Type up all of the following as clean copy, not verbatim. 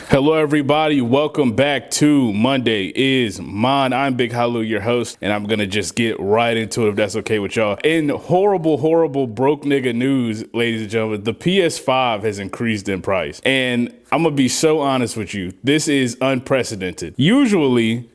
Hello everybody, welcome back to Monday is Mine. I'm Big Halu, your host, and I'm gonna just get right into it if that's okay with y'all. In horrible broke nigga news, ladies and gentlemen, the PS5 has increased in price. And I'm gonna be so honest with you, this is unprecedented. Usually,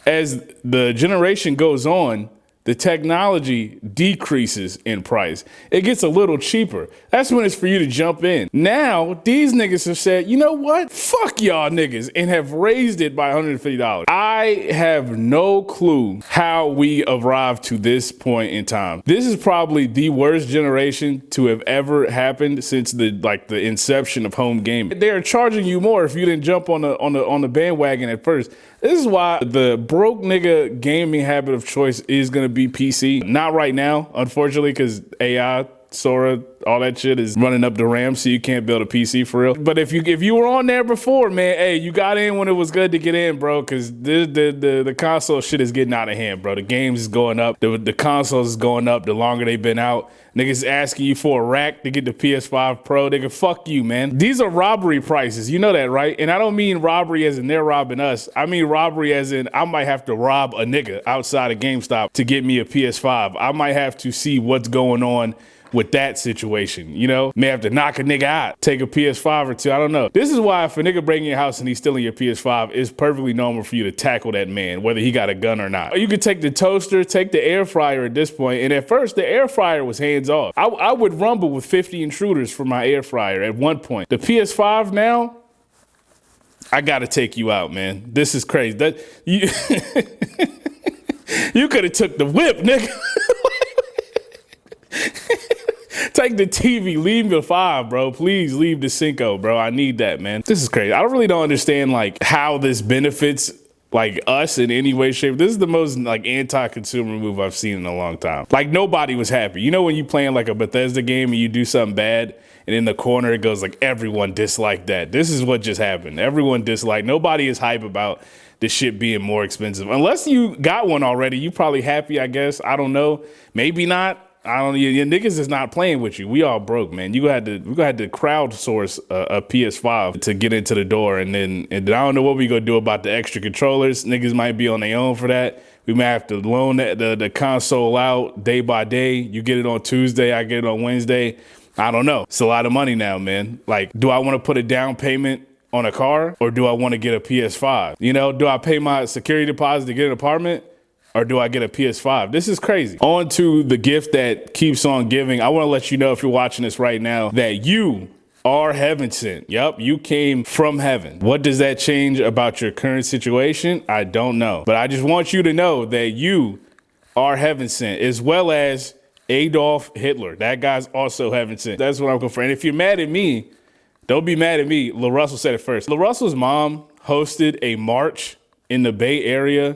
as the generation goes on, the technology decreases in price. It gets a little cheaper. That's when it's for you to jump in. Now, these niggas have said, you know what? Fuck y'all niggas, and have raised it by $150. I have no clue how we arrived to this point in time. This is probably the worst generation to have ever happened since the inception of home gaming. They are charging you more if you didn't jump on the bandwagon at first. This is why the broke nigga gaming habit of choice is gonna be PC. Not right now, unfortunately, because AI, Sora, all that shit is running up the RAM, so you can't build a PC for real. But if you were on there before, man, hey, you got in when it was good to get in, bro, because the console shit is getting out of hand, bro. The games is going up, the consoles is going up the longer they've been out. Niggas asking you for a rack to get the PS5 Pro. Nigga, fuck you, man. These are robbery prices. You know that, right? And I don't mean robbery as in they're robbing us. I mean robbery as in I might have to rob a nigga outside of GameStop to get me a PS5. I might have to see what's going on with that situation, you know? May have to knock a nigga out, take a PS5 or two, I don't know. This is why if a nigga breaking your house and he's stealing your PS5, it's perfectly normal for you to tackle that man, whether he got a gun or not. Or you could take the toaster, take the air fryer at this point, and at first the air fryer was hands off. I would rumble with 50 intruders for my air fryer at one point. The PS5 now, I gotta take you out, man. This is crazy. You could have took the whip, nigga. Take the TV, leave the 5, bro. Please leave the Cinco, bro. I need that, man. This is crazy. I really don't understand how this benefits us in any way, shape. This is the most anti-consumer move I've seen in a long time. Nobody was happy. You know when you playing a Bethesda game and you do something bad and in the corner it goes everyone disliked that. This is what just happened. Everyone disliked. Nobody is hype about this shit being more expensive. Unless you got one already, you probably happy, I guess. I don't know. Maybe not. I don't know. Your niggas is not playing with you. We all broke, man. We had to crowdsource a PS5 to get into the door, and I don't know what we gonna do about the extra controllers. Niggas might be on their own for that. We might have to loan the console out day by day. You get it on Tuesday, I get it on Wednesday. I don't know. It's a lot of money now, man. Do I want to put a down payment on a car, or do I want to get a PS5? You know, do I pay my security deposit to get an apartment? Or do I get a PS5? This is crazy. On to the gift that keeps on giving. I want to let you know, if you're watching this right now, that you are heaven sent. Yup, you came from heaven. What does that change about your current situation? I don't know. But I just want you to know that you are heaven sent, as well as Adolf Hitler. That guy's also heaven sent. That's what I'm going for. And if you're mad at me, don't be mad at me. LaRussell said it first. LaRussell's mom hosted a march in the Bay Area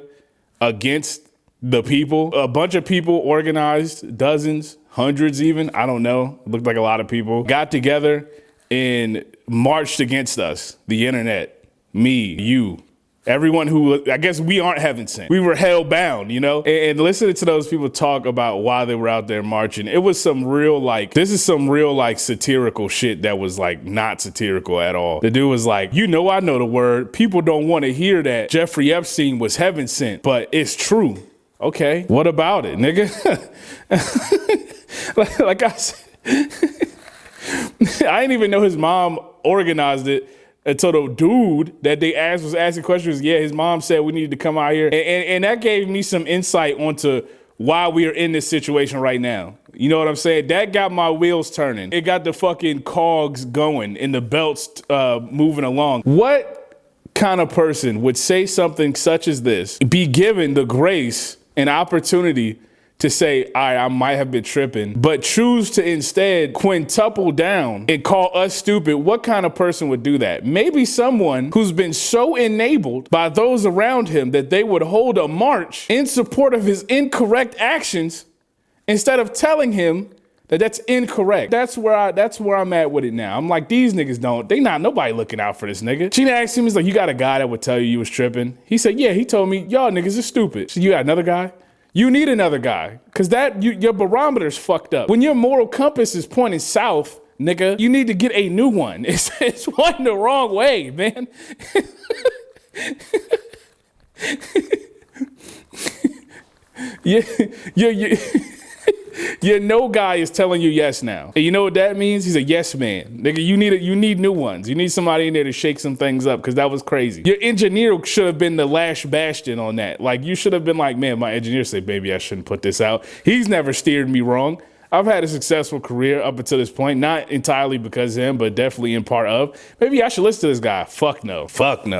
against the people. A bunch of people organized, dozens, hundreds even, I don't know. It looked like a lot of people got together and marched against us, the internet, me, you, everyone who, I guess we aren't heaven sent. We were hell bound, you know? And listening to those people talk about why they were out there marching, it was some real, this is some real, satirical shit that was, not satirical at all. The dude was like, I know the word. People don't want to hear that Jeffrey Epstein was heaven sent, but it's true. Okay, what about it, nigga? like I said, I didn't even know his mom organized it until the dude that they asked was asking questions. Yeah, his mom said we needed to come out here. And that gave me some insight onto why we are in this situation right now. You know what I'm saying? That got my wheels turning. It got the fucking cogs going and the belts moving along. What kind of person would say something such as this, be given the grace and opportunity to say, all right, I might have been tripping, but choose to instead quintuple down and call us stupid? What kind of person would do that? Maybe someone who's been so enabled by those around him that they would hold a march in support of his incorrect actions instead of telling him that that's incorrect. That's where I'm at with it now. I'm like, these niggas nobody looking out for this nigga. She asked him, he's like, you got a guy that would tell you was tripping? He said, yeah, he told me, y'all niggas are stupid. So you got another guy? You need another guy, because your barometer's fucked up. When your moral compass is pointing south nigga. You need to get a new one. It's one the wrong way, man. Your no guy is telling you yes now. And you know what that means? He's a yes man. Nigga, you need new ones. You need somebody in there to shake some things up, because that was crazy. Your engineer should have been the last bastion on that. Like, you should have been like, man, my engineer said, baby, I shouldn't put this out. He's never steered me wrong. I've had a successful career up until this point, not entirely because of him, but definitely in part of. Maybe I should listen to this guy. Fuck no.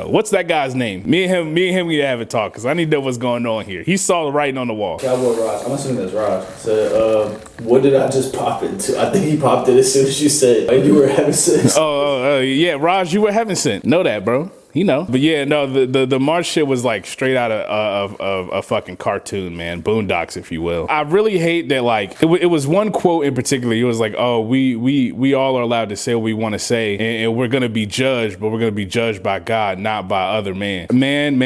What's that guy's name? Me and him, we need to have a talk, because I need to know what's going on here. He saw the writing on the wall. Cowboy Raj, I'm assuming that's Raj. So, what did I just pop into? I think he popped it as soon as you said, you were having sex. Yeah, Raj, you were having sex. Know that, bro. You know. But yeah, no, the March shit was like straight out of a fucking cartoon, man. Boondocks, if you will. I really hate that, like, it was one quote in particular. It was like, oh, we all are allowed to say what we want to say, and we're gonna be judged, but we're gonna be judged by God, not by other man. Man.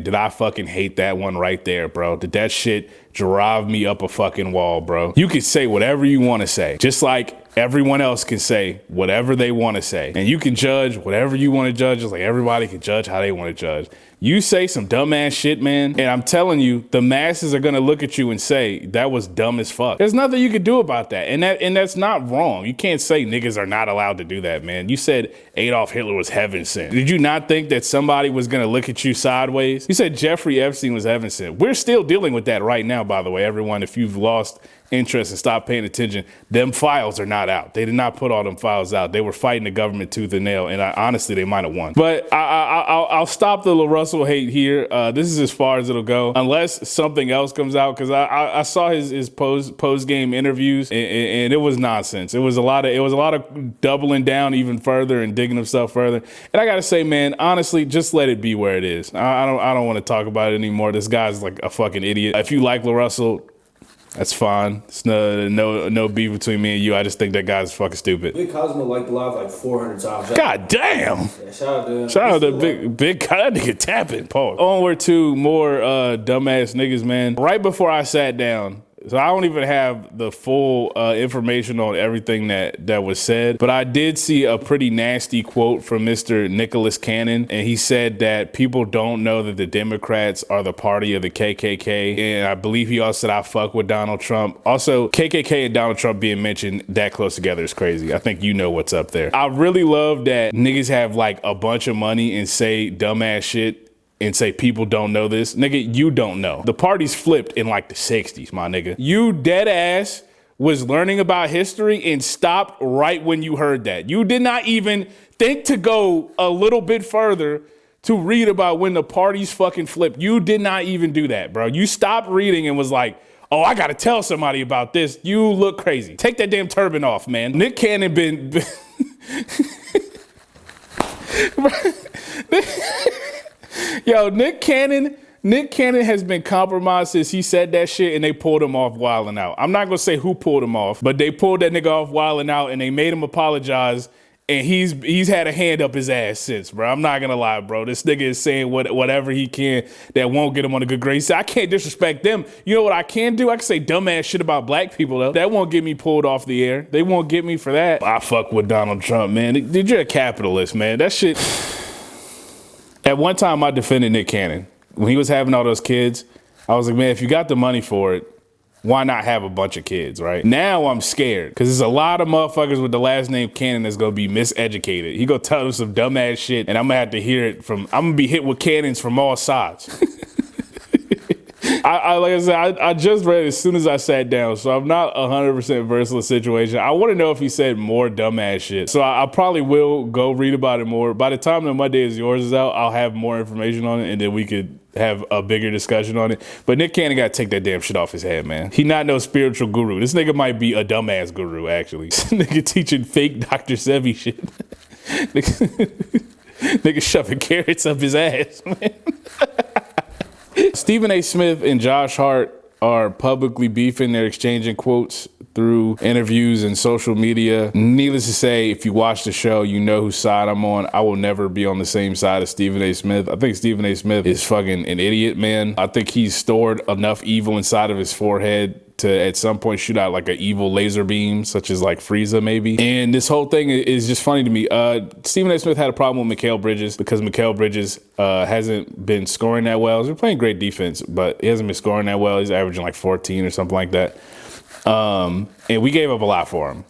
Did I fucking hate that one right there, bro? Did that shit drive me up a fucking wall, bro? You could say whatever you want to say, just like everyone else can say whatever they want to say. And you can judge whatever you want to judge, just like everybody can judge how they want to judge. You say some dumbass shit, man, and I'm telling you, the masses are gonna look at you and say, that was dumb as fuck. There's nothing you can do about that. And that's not wrong. You can't say niggas are not allowed to do that, man. You said Adolf Hitler was heaven sent. Did you not think that somebody was gonna look at you sideways? You said Jeffrey Epstein was heaven sent. We're still dealing with that right now, by the way, everyone. If you've lost interest and stop paying attention, them files are not out. They did not put all them files out. They were fighting the government tooth and nail, and honestly, they might have won. But I'll stop the LaRussell hate here. This is as far as it'll go, unless something else comes out, because I saw his post game interviews, and it was nonsense. It was a lot of doubling down even further and digging himself further. And I gotta say, man, honestly, just let it be where it is. I don't want to talk about it anymore. This guy's like a fucking idiot. If you like LaRussell, that's fine. It's no beef between me and you. I just think that guy's fucking stupid. Big Cosmo liked the live like 400 times. God damn. Yeah, shout out to him. Shout out to big that nigga tapping. Pause. Onward to more dumbass niggas, man. Right before I sat down, so I don't even have the full information on everything that was said, but I did see a pretty nasty quote from Mr. Nicholas Cannon, and he said that people don't know that the Democrats are the party of the KKK, and I believe he also said, I fuck with Donald Trump. Also, KKK and Donald Trump being mentioned that close together is crazy. I think you know what's up there. I really love that niggas have like a bunch of money and say dumbass shit and say people don't know this. Nigga, you don't know. The party's flipped in like the 60s, my nigga. You dead ass was learning about history and stopped right when you heard that. You did not even think to go a little bit further to read about when the party's fucking flipped. You did not even do that, bro. You stopped reading and was like, oh, I gotta tell somebody about this. You look crazy. Take that damn turban off, man. Nick Cannon been Yo, Nick Cannon has been compromised since he said that shit, and they pulled him off Wildin' Out. I'm not gonna say who pulled him off, but they pulled that nigga off Wildin' Out, and they made him apologize, and he's had a hand up his ass since, bro. I'm not gonna lie, bro. This nigga is saying whatever he can that won't get him on a good grade. He said, I can't disrespect them. You know what I can do? I can say dumbass shit about black people, though. That won't get me pulled off the air. They won't get me for that. I fuck with Donald Trump, man. Dude, you're a capitalist, man. That shit... At one time, I defended Nick Cannon. When he was having all those kids, I was like, man, if you got the money for it, why not have a bunch of kids, right? Now I'm scared, because there's a lot of motherfuckers with the last name Cannon that's gonna be miseducated. He gonna tell them some dumbass shit, and I'm gonna have to hear it I'm gonna be hit with cannons from all sides. Like I said, I just read it as soon as I sat down, so I'm not 100% versed in the situation. I want to know if he said more dumbass shit. So I probably will go read about it more. By the time the Monday is Yours is out, I'll have more information on it, and then we could have a bigger discussion on it. But Nick Cannon got to take that damn shit off his head, man. He not no spiritual guru. This nigga might be a dumbass guru, actually. Nigga teaching fake Dr. Sebi shit. Nigga shoving carrots up his ass, man. Stephen A. Smith and Josh Hart are publicly beefing. They're exchanging quotes through interviews and social media. Needless to say, if you watch the show, you know whose side I'm on. I will never be on the same side as Stephen A. Smith. I think Stephen A. Smith is fucking an idiot, man. I think he's stored enough evil inside of his forehead to at some point shoot out like an evil laser beam, such as like Frieza maybe. And this whole thing is just funny to me. Stephen A. Smith had a problem with Mikal Bridges because Mikal Bridges hasn't been scoring that well. He's been playing great defense, but he hasn't been scoring that well. He's averaging like 14 or something like that. And we gave up a lot for him.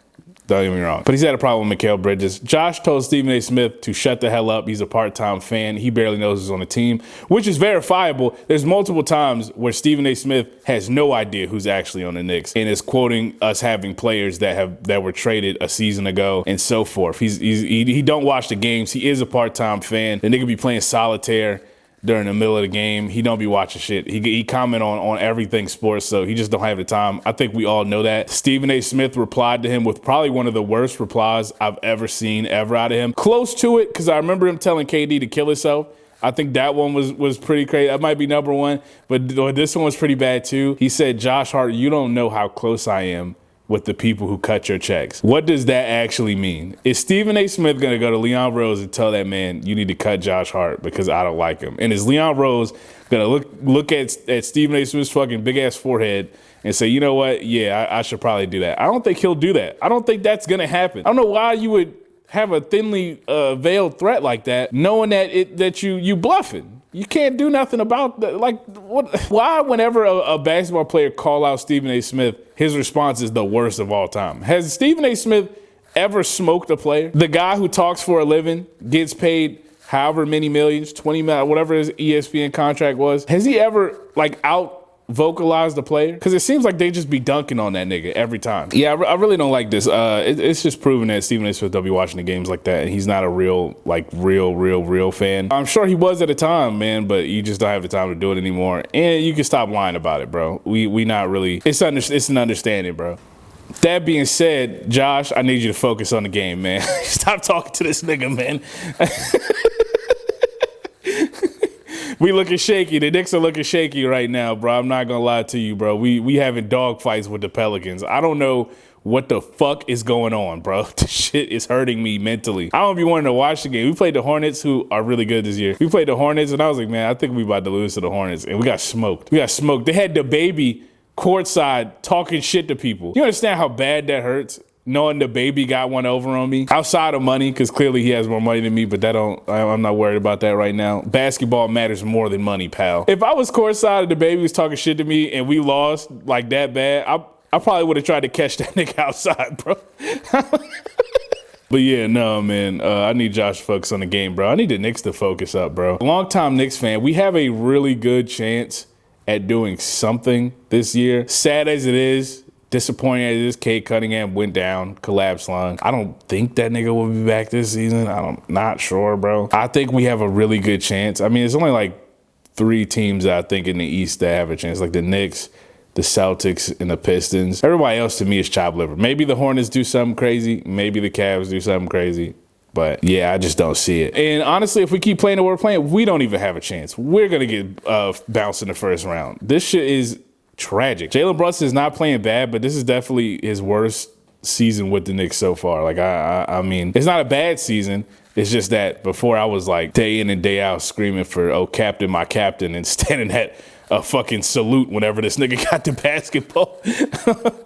Don't get me wrong. But he's had a problem with Mikal Bridges. Josh told Stephen A. Smith to shut the hell up. He's a part-time fan. He barely knows who's on the team, which is verifiable. There's multiple times where Stephen A. Smith has no idea who's actually on the Knicks and is quoting us having players that were traded a season ago and so forth. He don't watch the games. He is a part-time fan. The nigga be playing solitaire during the middle of the game. He don't be watching shit. He comment on everything sports, so he just don't have the time. I think we all know that. Stephen A. Smith replied to him with probably one of the worst replies I've ever seen ever out of him. Close to it, because I remember him telling KD to kill himself. I think that one was pretty crazy. That might be number one, but this one was pretty bad too. He said, Josh Hart, you don't know how close I am with the people who cut your checks. What does that actually mean? Is Stephen A. Smith gonna go to Leon Rose and tell that man, you need to cut Josh Hart because I don't like him? And is Leon Rose gonna look at Stephen A. Smith's fucking big ass forehead and say, you know what? Yeah, I should probably do that. I don't think he'll do that. I don't think that's gonna happen. I don't know why you would have a thinly veiled threat like that, knowing that you bluffing. You can't do nothing about that. Like, what? Why, whenever a basketball player call out Stephen A. Smith, his response is the worst of all time? Has Stephen A. Smith ever smoked a player? The guy who talks for a living, gets paid however many millions, 20 million, whatever his ESPN contract was. Has he ever out vocalized the player? Because it seems like they just be dunking on that nigga every time. Yeah, I really don't like this. It's just proven that Stephen A. Smith don't be watching the games like that, and he's not a real fan. I'm sure he was at a time, man, but you just don't have the time to do it anymore. And you can stop lying about it, bro. We not really. It's an understanding, bro. That being said, Josh, I need you to focus on the game, man. Stop talking to this nigga, man. We looking shaky. The Knicks are looking shaky right now, bro. I'm not gonna lie to you, bro. We having dog fights with the Pelicans. I don't know what the fuck is going on, bro. This shit is hurting me mentally. I don't be wanting to watch the game. We played the Hornets, who are really good this year. We played the Hornets, and I was like, man, I think we about to lose to the Hornets, and we got smoked. They had the baby courtside talking shit to people. You understand how bad that hurts? Knowing the baby got one over on me outside of money, because clearly he has more money than me, but I'm not worried about that right now. Basketball matters more than money, pal. If I was courtside and the baby was talking shit to me and we lost like that bad, I probably would have tried to catch that nigga outside, bro. But yeah, no, man, I need Josh to focus on the game, bro. I need the Knicks to focus up, bro. Longtime Knicks fan, we have a really good chance at doing something this year. Sad as it is, disappointing as it is, Cade Cunningham went down, collapsed lung. I don't think that nigga will be back this season. Not sure, bro. I think we have a really good chance. I mean, it's only like 3 teams that I think in the East that have a chance, like the Knicks, the Celtics, and the Pistons. Everybody else to me is chopped liver. Maybe the Hornets do something crazy. Maybe the Cavs do something crazy. But yeah, I just don't see it. And honestly, if we keep playing the way we're playing, we don't even have a chance. We're going to get bounced in the first round. This shit is tragic. Jalen Brunson is not playing bad, but this is definitely his worst season with the Knicks so far. Like, I mean, it's not a bad season. It's just that before I was like day in and day out screaming for, oh, captain, my captain, and standing at a fucking salute whenever this nigga got the basketball.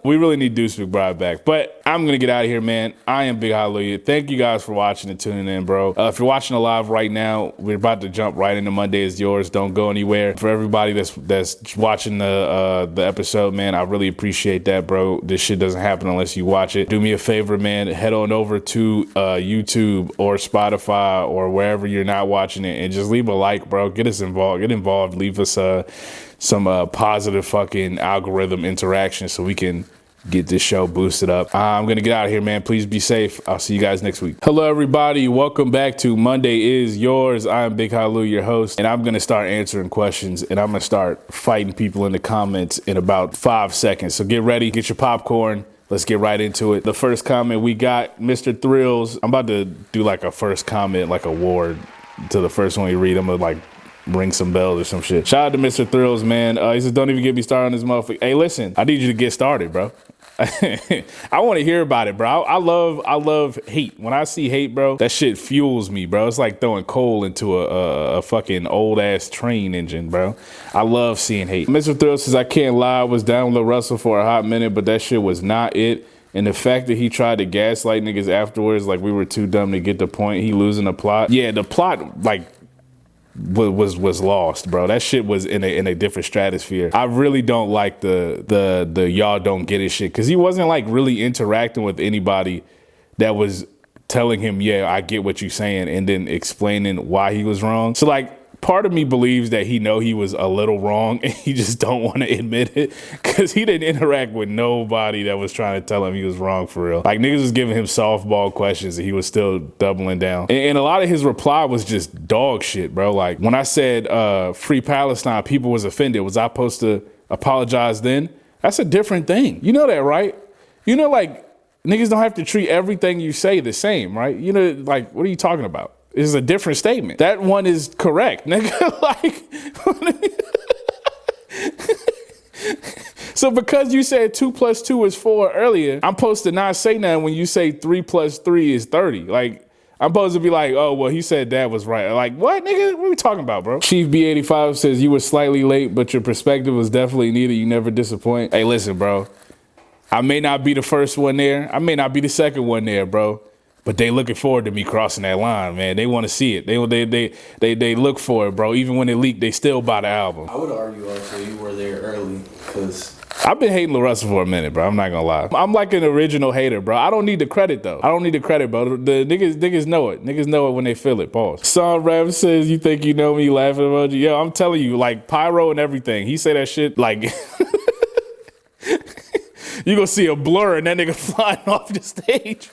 We really need Deuce McBride back. But I'm going to get out of here, man. I am Big Hallelujah. Thank you guys for watching and tuning in, bro. If you're watching live right now, we're about to jump right into Monday is Yours. Don't go anywhere. For everybody that's watching the episode, man, I really appreciate that, bro. This shit doesn't happen unless you watch it. Do me a favor, man. Head on over to YouTube or Spotify or wherever you're not watching it and just leave a like, bro. Get us involved. Get involved. Leave us some positive fucking algorithm interaction so we can get this show boosted up. I'm going to get out of here, man. Please be safe. I'll see you guys next week. Hello, everybody. Welcome back to Monday is Yours. I'm Big Hallelujah, your host, and I'm going to start answering questions, and I'm going to start fighting people in the comments in about 5 seconds. So get ready. Get your popcorn. Let's get right into it. The first comment we got, Mr. Thrills. I'm about to do like a first comment, like award to the first one you read. I'm going to like ring some bells or some shit. Shout out to Mr. Thrills, man. He says, don't even get me started on this motherfucker. Hey, listen, I need you to get started, bro. I want to hear about it, bro. I love hate. When I see hate, bro, that shit fuels me, bro. It's like throwing coal into a fucking old ass train engine, bro. I love seeing hate. Mr. Thrill says, I can't lie, I was down with LaRussell for a hot minute, but that shit was not it. And the fact that he tried to gaslight niggas afterwards, like we were too dumb to get the point, he losing the plot. Yeah, the plot, like, was lost, bro. That shit was in a different stratosphere. I really don't like the y'all don't get it shit, because he wasn't like really interacting with anybody that was telling him, yeah, I get what you're saying, and then explaining why he was wrong. So like, part of me believes that he know he was a little wrong and he just don't want to admit it, because he didn't interact with nobody that was trying to tell him he was wrong for real. Like, niggas was giving him softball questions and he was still doubling down. And a lot of his reply was just dog shit, bro. Like, when I said free Palestine, people was offended. Was I supposed to apologize then? That's a different thing. You know that, right? You know, like, niggas don't have to treat everything you say the same, right? You know, like, what are you talking about? This is a different statement. That one is correct, nigga. Like, so because you said 2 + 2 is 4 earlier, I'm supposed to not say nothing when you say 3 + 3 is 30. Like, I'm supposed to be like, oh, well, he said that was right. Like, what, nigga? What are we talking about, bro? Chief B85 says, you were slightly late, but your perspective was definitely needed. You never disappoint. Hey, listen, bro. I may not be the first one there. I may not be the second one there, bro. But they looking forward to me crossing that line, man. They want to see it. They look for it, bro. Even when it leaked, they still buy the album. I would argue also you were there early, because I've been hating LaRussell for a minute, bro. I'm not gonna lie. I'm like an original hater, bro. I don't need the credit though. I don't need the credit, bro. The niggas know it. Niggas know it when they feel it. Pause. Son Rev says, you think you know me, laughing emoji. Yo, I'm telling you, like, pyro and everything. He say that shit like you gonna see a blur and that nigga flying off the stage.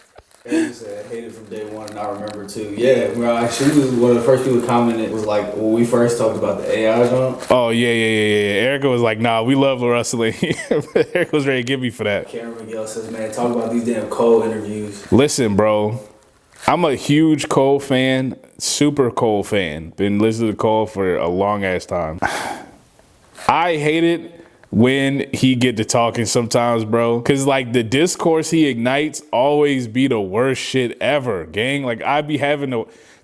And you said, I hated from day one, and I remember too. Yeah, bro, actually, was one of the first people who commented was like, when we first talked about the AI jump. Oh, yeah. Erica was like, nah, we love LaRussell. Erica was ready to get me for that. Cameron Miguel says, man, talk about these damn Cole interviews. Listen, bro, I'm a huge Cole fan, super Cole fan. Been listening to Cole for a long ass time. I hate it when he get to talking sometimes, bro, because like the discourse he ignites always be the worst shit ever, gang. Like, I be having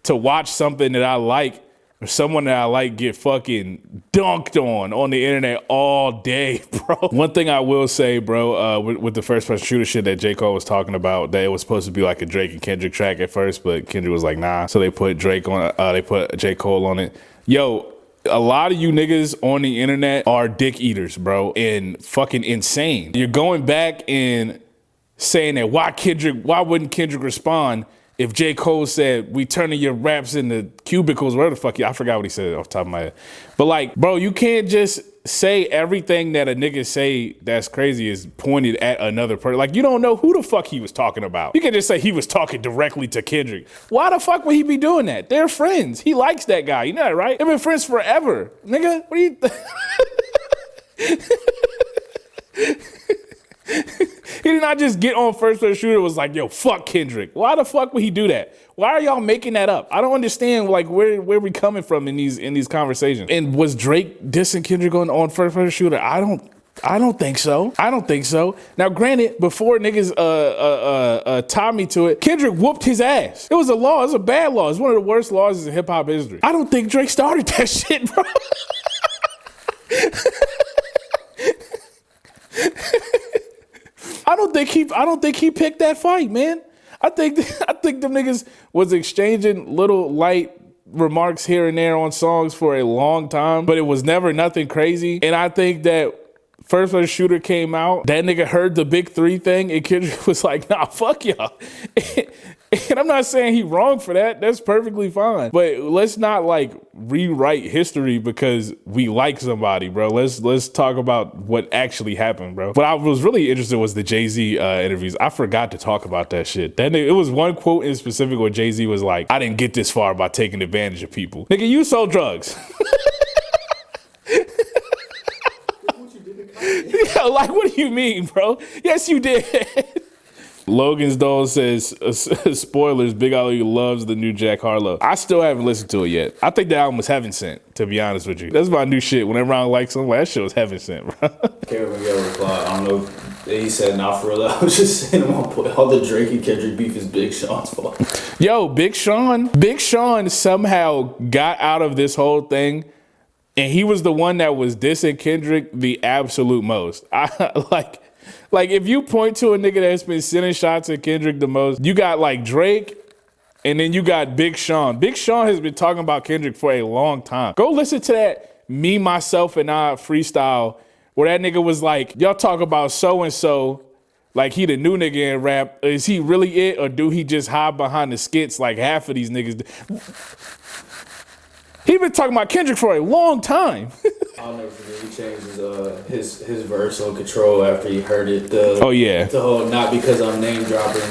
to watch something that I like or someone that I like get fucking dunked on the internet all day, bro. One thing I will say, bro, with the first person shooter shit that J. Cole was talking about, that it was supposed to be like a Drake and Kendrick track at first, but Kendrick was like, nah. So they put Drake on, they put J. Cole on it. Yo, a lot of you niggas on the internet are dick eaters, bro, and fucking insane. You're going back and saying that why wouldn't Kendrick respond if J. Cole said, we turning your raps into cubicles, whatever the fuck, I forgot what he said off the top of my head. But like, bro, you can't just say everything that a nigga say that's crazy is pointed at another person. Like, you don't know who the fuck he was talking about. You can just say he was talking directly to Kendrick. Why the fuck would he be doing that? They're friends. He likes that guy. You know that, right? They've been friends forever. Nigga, what are you... He did not just get on first person shooter and was like, yo, fuck Kendrick. Why the fuck would he do that? Why are y'all making that up? I don't understand like where we coming from in these conversations. And was Drake dissing Kendrick on first person shooter? I don't think so. I don't think so. Now, granted, before niggas tie me to it, Kendrick whooped his ass. It was a law. It was a bad law. It's one of the worst laws in hip hop history. I don't think Drake started that shit, bro. I don't think he picked that fight, man. I think them niggas was exchanging little light remarks here and there on songs for a long time, but it was never nothing crazy. And I think that first person shooter came out, that nigga heard the big three thing, and Kendrick was like, nah, fuck y'all. And I'm not saying he wrong for that. That's perfectly fine. But let's not like rewrite history because we like somebody, bro. Let's talk about what actually happened, bro. What I was really interested was the Jay-Z interviews. I forgot to talk about that shit. It was one quote in specific where Jay-Z was like, I didn't get this far by taking advantage of people. Nigga, you sold drugs. Yeah, like, what do you mean, bro? Yes, you did. Logan's Doll says, spoilers, Big Ollie loves the new Jack Harlow. I still haven't listened to it yet. I think the album was heaven sent, to be honest with you. That's my new shit. Whenever I like something, that shit was heaven sent, bro. Cameron Miguel replied, I don't know he said, "Nah, for real. I was just saying, all the Drake and Kendrick beef is Big Sean's fault." Yo, Big Sean somehow got out of this whole thing, and he was the one that was dissing Kendrick the absolute most. Like if you point to a nigga that's been sending shots at Kendrick the most, you got like Drake, and then you got Big Sean. Big Sean has been talking about Kendrick for a long time. Go listen to that Me, Myself, and I freestyle where that nigga was like, y'all talk about so-and-so like he the new nigga in rap. Is he really it, or do he just hide behind the skits like half of these niggas? He been talking about Kendrick for a long time. I'll never forget, he changed his verse on Control after he heard it. The whole "not because I'm name dropping"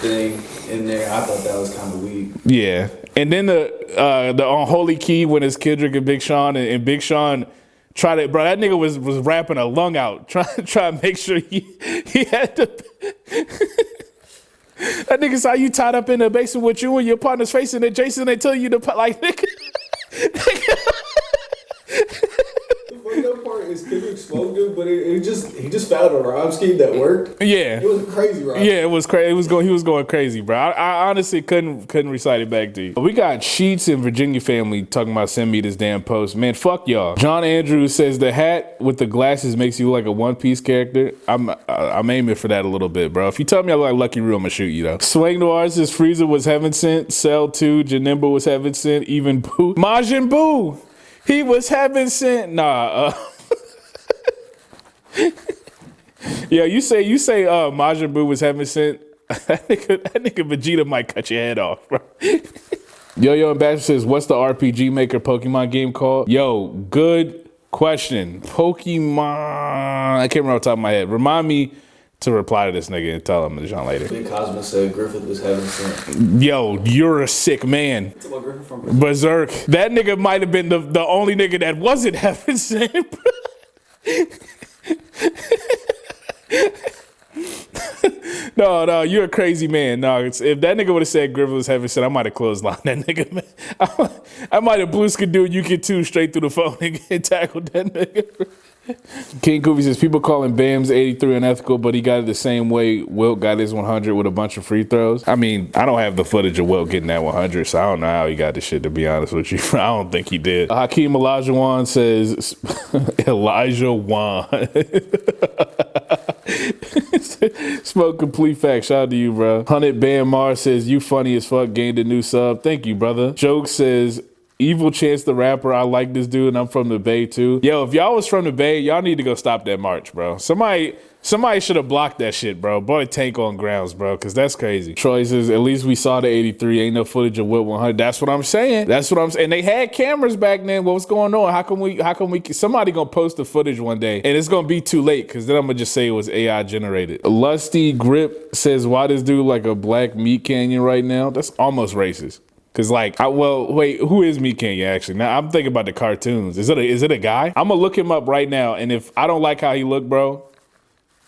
thing in there. I thought that was kind of weak. Yeah, and then the Unholy Key when it's Kendrick and Big Sean, and Big Sean tried to, bro, that nigga was rapping a lung out, trying to make sure he had to. That nigga saw you tied up in the basement with you and your partner's facing it, Jason. They tell you to like nigga. The fucked up part is Kendrick smoked him, but he just found a rhyme scheme that worked. Yeah, it was a crazy rhyme. Yeah, it was crazy. He was going crazy, bro. I honestly couldn't recite it back to you. We got Sheets and Virginia family talking about send me this damn post. Man, fuck y'all. John Andrews says the hat with the glasses makes you look like a One Piece character. I'm aiming for that a little bit, bro. If you tell me I look like Lucky Roo, I'm gonna shoot you though. Swang Noir says Frieza was heaven sent. Cell 2, Janemba was heaven sent. Even Boo, Majin Buu, he was heaven sent. Nah. Yeah, you say Majin Buu was heaven sent. that nigga Vegeta might cut your head off, bro. Yo Ambassador says, what's the RPG Maker Pokemon game called? Yo, good question. Pokemon, I can't remember off the top of my head. Remind me to reply to this nigga and tell him this on later. Big Cosmo said Griffith was heaven sent. Yo, you're a sick man. It's about Griffith from Berserk. That nigga might have been the only nigga that wasn't heaven sent. No, you're a crazy man. No, if that nigga would have said Griffith was heaven sent, I might have clotheslined that nigga, man. I might have blue skidoo you can too straight through the phone and tackled that nigga. King Koofy says people calling Bam's 83 unethical, but he got it the same way Wilt got his 100 with a bunch of free throws. I mean, I don't have the footage of Wilt getting that 100, so I don't know how he got this shit, to be honest with you. I don't think he did. Hakeem Elijah Wan says, Elijah Wan. Smoke complete fact. Shout out to you, bro. 100 Bam Mars says, you funny as fuck, gained a new sub. Thank you, brother. Joke says, Evil Chance the Rapper, I like this dude and I'm from the Bay too. Yo, if y'all was from the Bay, y'all need to go stop that march, bro. Somebody should have blocked that shit, bro. Bought a tank on grounds, bro, because that's crazy. Troy says, at least we saw the 83. Ain't no footage of Wilt 100. That's what I'm saying. And they had cameras back then. What was going on? How come we, somebody gonna post the footage one day and it's gonna be too late because then I'm gonna just say it was AI generated. Lusty Grip says, why this dude like a black meat canyon right now? That's almost racist. Cause like, wait, who is Meat Canyon actually? Now I'm thinking about the cartoons. Is it a guy? I'm gonna look him up right now, and if I don't like how he look, bro,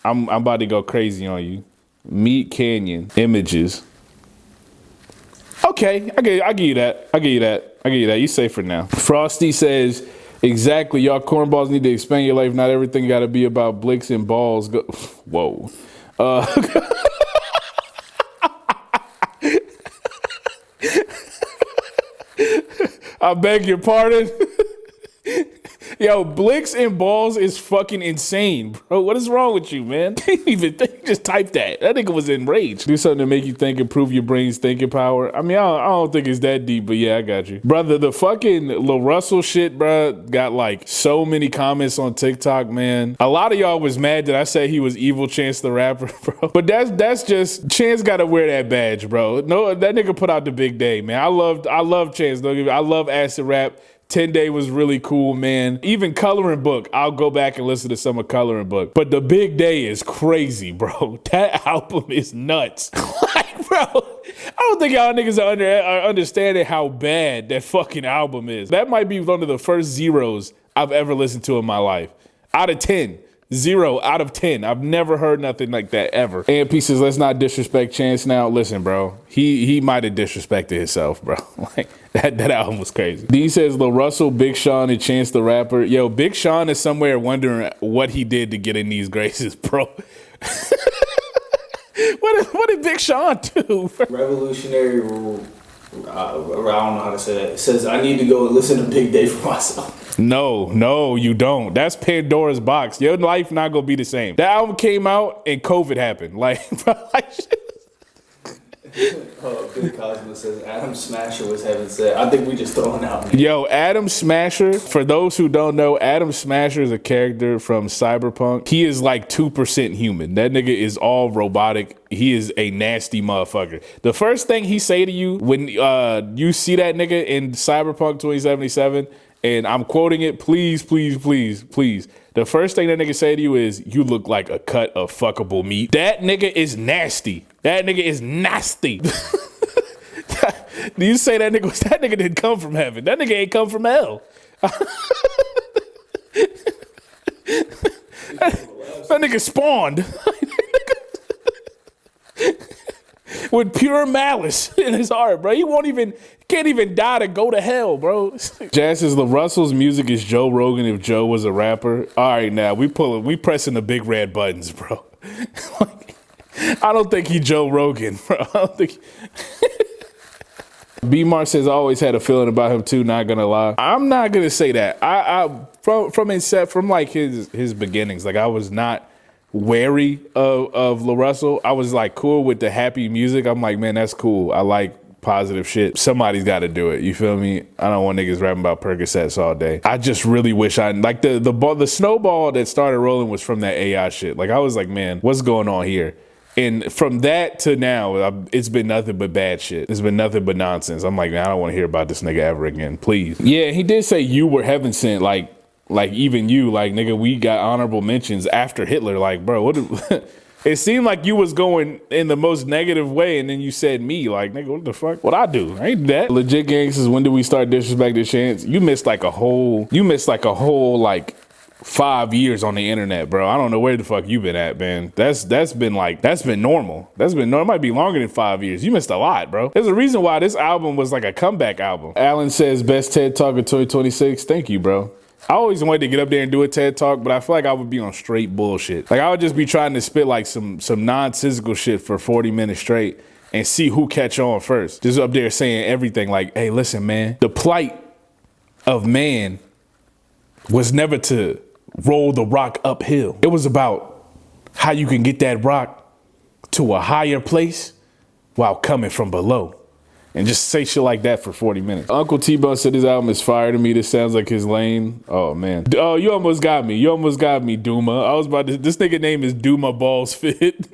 I'm about to go crazy on you. Meat Canyon images. Okay, I give you that. You safe for now. Frosty says, exactly. Y'all cornballs need to expand your life. Not everything got to be about blicks and balls. Whoa. I beg your pardon. Yo, blicks and balls is fucking insane, bro. What is wrong with you, man? Didn't even think, just type that. That nigga was enraged. Do something to make you think, improve your brain's thinking power. I mean, I don't think it's that deep, but yeah, I got you. Brother, the fucking LARUSSELL shit, bro, got like so many comments on TikTok, man. A lot of y'all was mad that I said he was Evil Chance the Rapper, bro. But that's just, Chance gotta wear that badge, bro. No, that nigga put out the big day, man. I love Chance. Don't get me, I love acid rap. 10 Day was really cool, man. Even Coloring Book, I'll go back and listen to some of Coloring Book. But The Big Day is crazy, bro. That album is nuts. Like, bro, I don't think y'all niggas are understanding how bad that fucking album is. That might be one of the first zeros I've ever listened to in my life. Out of 10. 0 out of 10. I've never heard nothing like that ever. And pieces, let's not disrespect Chance now. Listen, bro, he might have disrespected himself, bro. Like that album was crazy. D says LaRussell, Big Sean, and Chance the Rapper. Yo, Big Sean is somewhere wondering what he did to get in these graces, bro. What did Big Sean do? Revolutionary rule. I don't know how to say that. It says I need to go and listen to Big Day for myself. No, you don't. That's Pandora's box. Your life not gonna be the same. That album came out and COVID happened. Like, bro, Big Cosmo says Adam Smasher was heaven sent. I think we just throwing out. Man. Yo, Adam Smasher. For those who don't know, Adam Smasher is a character from Cyberpunk. He is like 2% human. That nigga is all robotic. He is a nasty motherfucker. The first thing he say to you when you see that nigga in Cyberpunk 2077, and I'm quoting it, please. The first thing that nigga say to you is, you look like a cut of fuckable meat. That nigga is nasty. That nigga is nasty. Do you say that nigga didn't come from heaven? That nigga ain't come from hell. That nigga spawned. With pure malice in his heart, bro. He can't even die to go to hell, bro. Jazz says LaRussell's music is Joe Rogan if Joe was a rapper. All right, now we pressing the big red buttons, bro. I don't think he Joe Rogan, bro. I don't think. B-Mar says I always had a feeling about him too, not gonna lie. I'm not gonna say that. From like his beginnings, like I was not wary of LaRussell. I was like cool with the happy music. I'm like, man, that's cool. I like positive shit. Somebody's got to do it. You feel me? I don't want niggas rapping about Percocets all day. I just really wish I like the snowball that started rolling was from that AI shit. Like I was like, man, what's going on here? And from that to now, it's been nothing but bad shit. It's been nothing but nonsense. I'm like, man, I don't want to hear about this nigga ever again. Please. Yeah, he did say you were heaven sent. Like even you, like nigga, we got honorable mentions after Hitler. Like, bro, what? It seemed like you was going in the most negative way, and then you said me. Like, nigga, what the fuck? What I do? I ain't that. Legit Gang says, when did we start disrespecting Chance? You missed like a whole like 5 years on the internet, bro. I don't know where the fuck you been at, man. That's been normal. That's been normal. It might be longer than 5 years. You missed a lot, bro. There's a reason why this album was like a comeback album. Alan says, best TED Talk of 2026. Thank you, bro. I always wanted to get up there and do a TED Talk, but I feel like I would be on straight bullshit. Like I would just be trying to spit like some nonsensical shit for 40 minutes straight and see who catch on first. Just up there saying everything like, hey, listen, man, the plight of man was never to roll the rock uphill. It was about how you can get that rock to a higher place while coming from below. And just say shit like that for 40 minutes. Uncle T-Bone said his album is fire to me. This sounds like his lane. Oh, man. Oh, you almost got me. You almost got me, Duma. I was about to, this nigga name is Duma Balls Fit.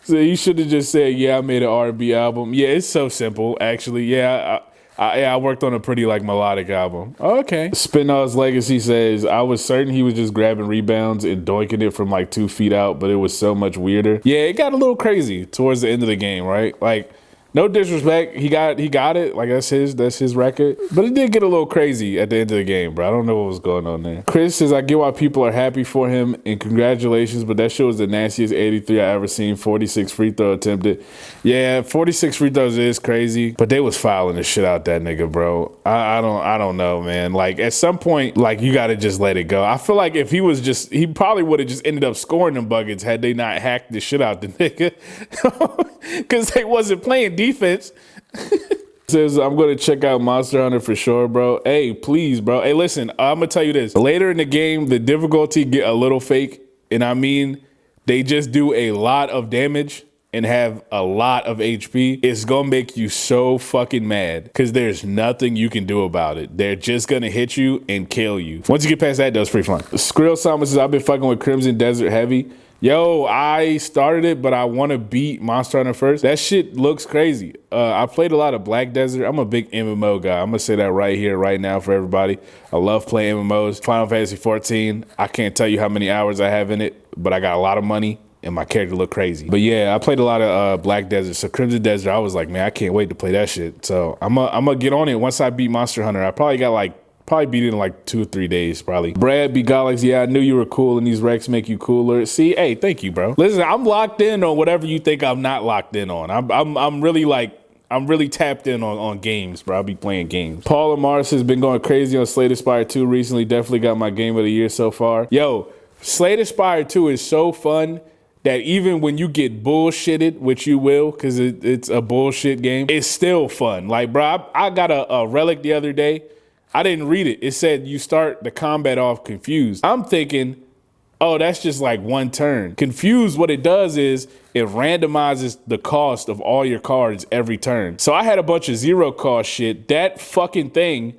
So you should have just said, yeah, I made an R&B album. Yeah, it's so simple, actually. Yeah, I worked on a pretty like melodic album. Okay. Spinall's Legacy says, I was certain he was just grabbing rebounds and doinking it from like 2 feet out, but it was so much weirder. Yeah, it got a little crazy towards the end of the game, right? Like, no disrespect, he got it. Like that's his record. But it did get a little crazy at the end of the game, bro. I don't know what was going on there. Chris says, I get why people are happy for him and congratulations, but that show was the nastiest 83 I ever seen. 46 free throw attempted. Yeah, 46 free throws is crazy, but they was fouling the shit out that nigga, bro. I don't know, man. Like at some point, like you gotta just let it go. I feel like if he probably would have just ended up scoring them buckets had they not hacked the shit out the nigga. Cause they wasn't playing defense. Says, I'm going to check out Monster Hunter for sure, bro. Hey, please, bro. Hey, listen, I'm going to tell you this. Later in the game, the difficulty get a little fake. And I mean, they just do a lot of damage and have a lot of HP. It's going to make you so fucking mad because there's nothing you can do about it. They're just going to hit you and kill you. Once you get past that, though, it's pretty fun. Skrill Sama says, I've been fucking with Crimson Desert heavy. Yo, I started it, but I want to beat Monster Hunter first. That shit looks crazy. I played a lot of Black Desert. I'm a big MMO guy. I'm going to say that right here, right now for everybody. I love playing MMOs. Final Fantasy 14, I can't tell you how many hours I have in it, but I got a lot of money and my character look crazy. But yeah, I played a lot of Black Desert. So Crimson Desert, I was like, man, I can't wait to play that shit. So I'm going to get on it once I beat Monster Hunter. I probably beat it in like 2 or 3 days, probably. Brad B. Galax, yeah, I knew you were cool and these recs make you cooler. See, hey, thank you, bro. Listen, I'm locked in on whatever you think I'm not locked in on. I'm really tapped in on games, bro. I'll be playing games. Paul Mars has been going crazy on Slay the Spire 2 recently. Definitely got my game of the year so far. Yo, Slay the Spire 2 is so fun that even when you get bullshitted, which you will, because it's a bullshit game, it's still fun. Like, bro, I got a relic the other day. I didn't read it. It said you start the combat off confused. I'm thinking, oh, that's just like one turn. Confused, what it does is it randomizes the cost of all your cards every turn. So I had a bunch of 0 cost shit. That fucking thing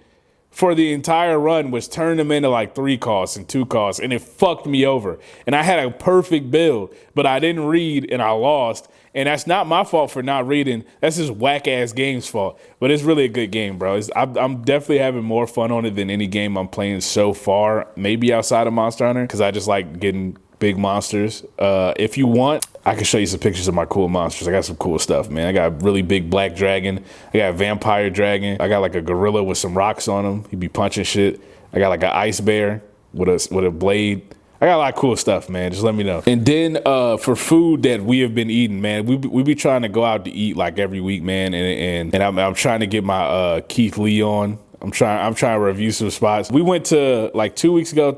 for the entire run was turned them into like 3 costs and 2 costs, and it fucked me over. And I had a perfect build, but I didn't read and I lost. And that's not my fault for not reading. That's just whack ass game's fault. But it's really a good game, bro. I'm definitely having more fun on it than any game I'm playing so far. Maybe outside of Monster Hunter, because I just like getting big monsters. If you want, I can show you some pictures of my cool monsters. I got some cool stuff, man. I got a really big black dragon. I got a vampire dragon. I got like a gorilla with some rocks on him. He be punching shit. I got like an ice bear with a blade. I got a lot of cool stuff, man. Just let me know. And then for food that we have been eating, man, we be trying to go out to eat like every week, man. And I'm trying to get my Keith Lee on. I'm trying to review some spots. We went to like 3 weeks ago,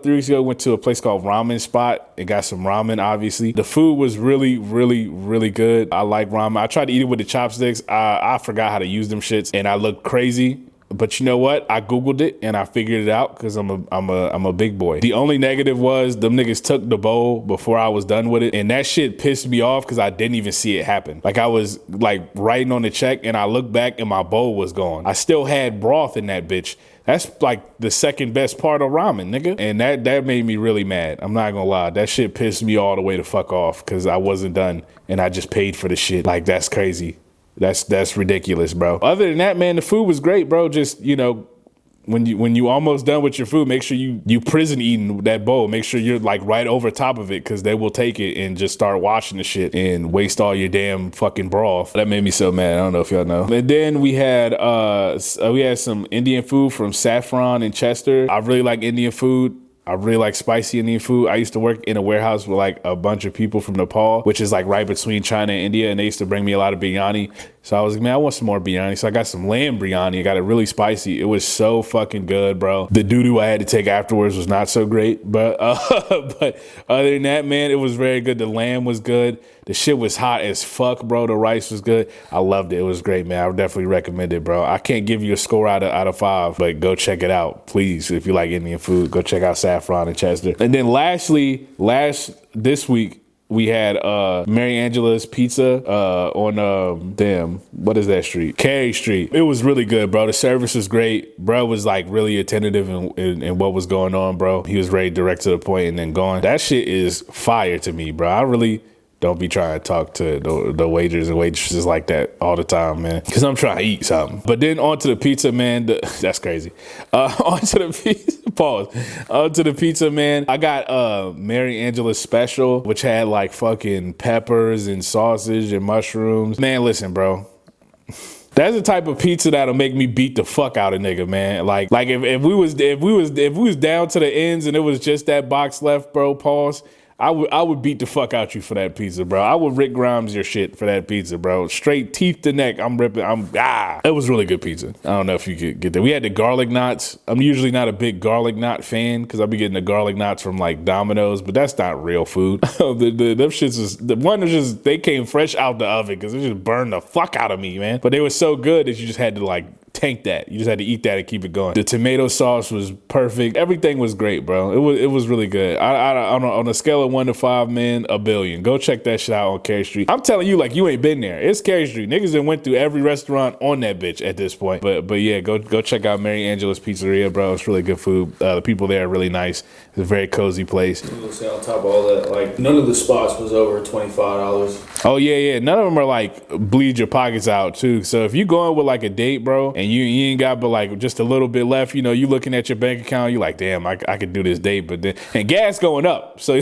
went to a place called Ramen Spot and got some ramen, obviously. The food was really, really, really good. I like ramen. I tried to eat it with the chopsticks. I forgot how to use them shits and I looked crazy. But you know what? I Googled it and I figured it out because I'm a big boy. The only negative was them niggas took the bowl before I was done with it. And that shit pissed me off because I didn't even see it happen. Like I was like writing on the check and I looked back and my bowl was gone. I still had broth in that bitch. That's like the second best part of ramen, nigga. And that made me really mad. I'm not gonna lie. That shit pissed me all the way the fuck off because I wasn't done and I just paid for the shit. Like that's crazy. That's ridiculous, bro. Other than that, man, the food was great, bro. Just, you know, when you almost done with your food, make sure you prison eating that bowl. Make sure you're like right over top of it because they will take it and just start washing the shit and waste all your damn fucking broth. That made me so mad. I don't know if y'all know. And then we had some Indian food from Saffron in Chester. I really like Indian food. I really like spicy Indian food. I used to work in a warehouse with like a bunch of people from Nepal, which is like right between China and India. And they used to bring me a lot of biryani. So I was like, man, I want some more biryani. So I got some lamb biryani. I got it really spicy. It was so fucking good, bro. The doo-doo I had to take afterwards was not so great. But but other than that, man, it was very good. The lamb was good. The shit was hot as fuck, bro. The rice was good. I loved it. It was great, man. I would definitely recommend it, bro. I can't give you a score out of 5, but go check it out, please. If you like Indian food, go check out Saffron in Chester. And then lastly, this week, we had Mary Angela's Pizza on what is that street? Carey Street. It was really good, bro. The service was great. Bro was like really attentive in what was going on, bro. He was very direct to the point and then gone. That shit is fire to me, bro. I really don't be trying to talk to the waiters and waitresses like that all the time, man. Because I'm trying to eat something. But then onto the pizza, man. That's crazy. Onto the pizza. Pause. Onto the pizza, man. I got Mary Angela's special, which had like fucking peppers and sausage and mushrooms. Man, listen, bro. That's the type of pizza that'll make me beat the fuck out of nigga, man. Like if we was down to the ends and it was just that box left, bro. Pause. I would beat the fuck out you for that pizza, bro. I would Rick Grimes your shit for that pizza, bro. Straight teeth to neck. It was really good pizza. I don't know if you could get that. We had the garlic knots. I'm usually not a big garlic knot fan because I'll be getting the garlic knots from like Domino's, but that's not real food. Them shits they came fresh out the oven because it just burned the fuck out of me, man. But they were so good that you just had to like tank that. You just had to eat that and keep it going. The tomato sauce was perfect. Everything was great, bro. It was really good. On a scale of 1 to 5, man, a billion. Go check that shit out on Carey Street. I'm telling you, like you ain't been there. It's Carey Street. Niggas that went through every restaurant on that bitch at this point. But yeah, go check out Mary Angela's Pizzeria, bro. It's really good food. The people there are really nice. It's a very cozy place. On top of all that, like none of the spots was over $25. Oh yeah. None of them are like bleed your pockets out too. So if you going with like a date, bro, and you ain't got but like just a little bit left, you know, you looking at your bank account, you like, damn, I could do this date, but then and gas going up. So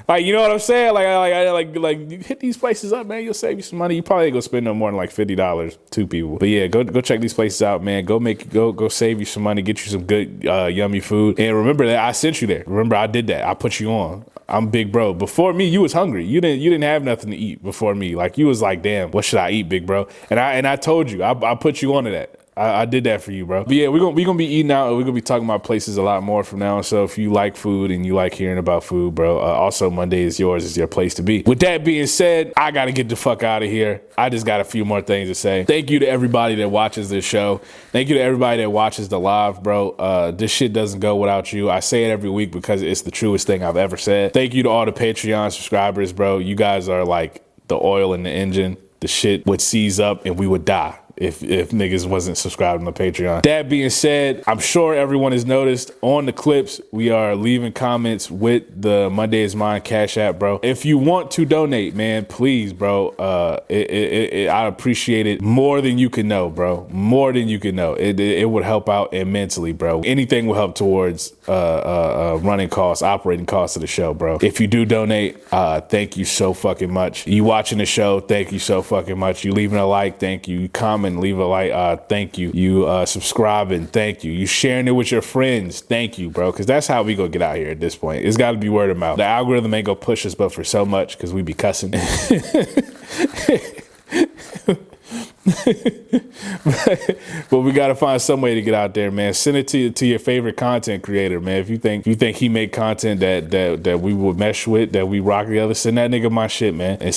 like you know what I'm saying? Like you hit these places up, man, you'll save you some money. You probably ain't gonna spend no more than like $50, 2 people. But yeah, go check these places out, man. Go save you some money, get you some good yummy food. And remember that I sent you there. Remember I did that. I put you on. I'm big bro. Before me, you was hungry. You didn't have nothing to eat before me. Like you was like, damn, what should I eat, big bro? And I told you, I put you onto that. I did that for you, bro. But yeah, we're gonna be eating out. We're gonna be talking about places a lot more from now on. So if you like food and you like hearing about food, bro, also Monday is yours. Is your place to be. With that being said, I gotta get the fuck out of here. I just got a few more things to say. Thank you to everybody that watches this show. Thank you to everybody that watches the live, bro. This shit doesn't go without you. I say it every week because it's the truest thing I've ever said. Thank you to all the Patreon subscribers, bro. You guys are like the oil in the engine. The shit would seize up and we would die if niggas wasn't subscribed on the Patreon. That being said, I'm sure everyone has noticed on the clips, we are leaving comments with the Monday is Mine Cash App, bro. If you want to donate, man, please, bro. I appreciate it more than you can know, bro. More than you can know. It would help out immensely, bro. Anything will help towards running costs, operating costs of the show, bro. If you do donate, thank you so fucking much. You watching the show, thank you so fucking much. You leaving a like, thank you. You comment, leave a like, thank you. You subscribing, thank you. You sharing it with your friends, thank you, bro. Because that's how we gonna get out here at this point. It's got to be word of mouth. The algorithm ain't gonna push us but for so much because we be cussing. But we gotta find some way to get out there, man. Send it to your favorite content creator, man. If you think he make content that we would mesh with, that we rock together, send that nigga my shit, man. And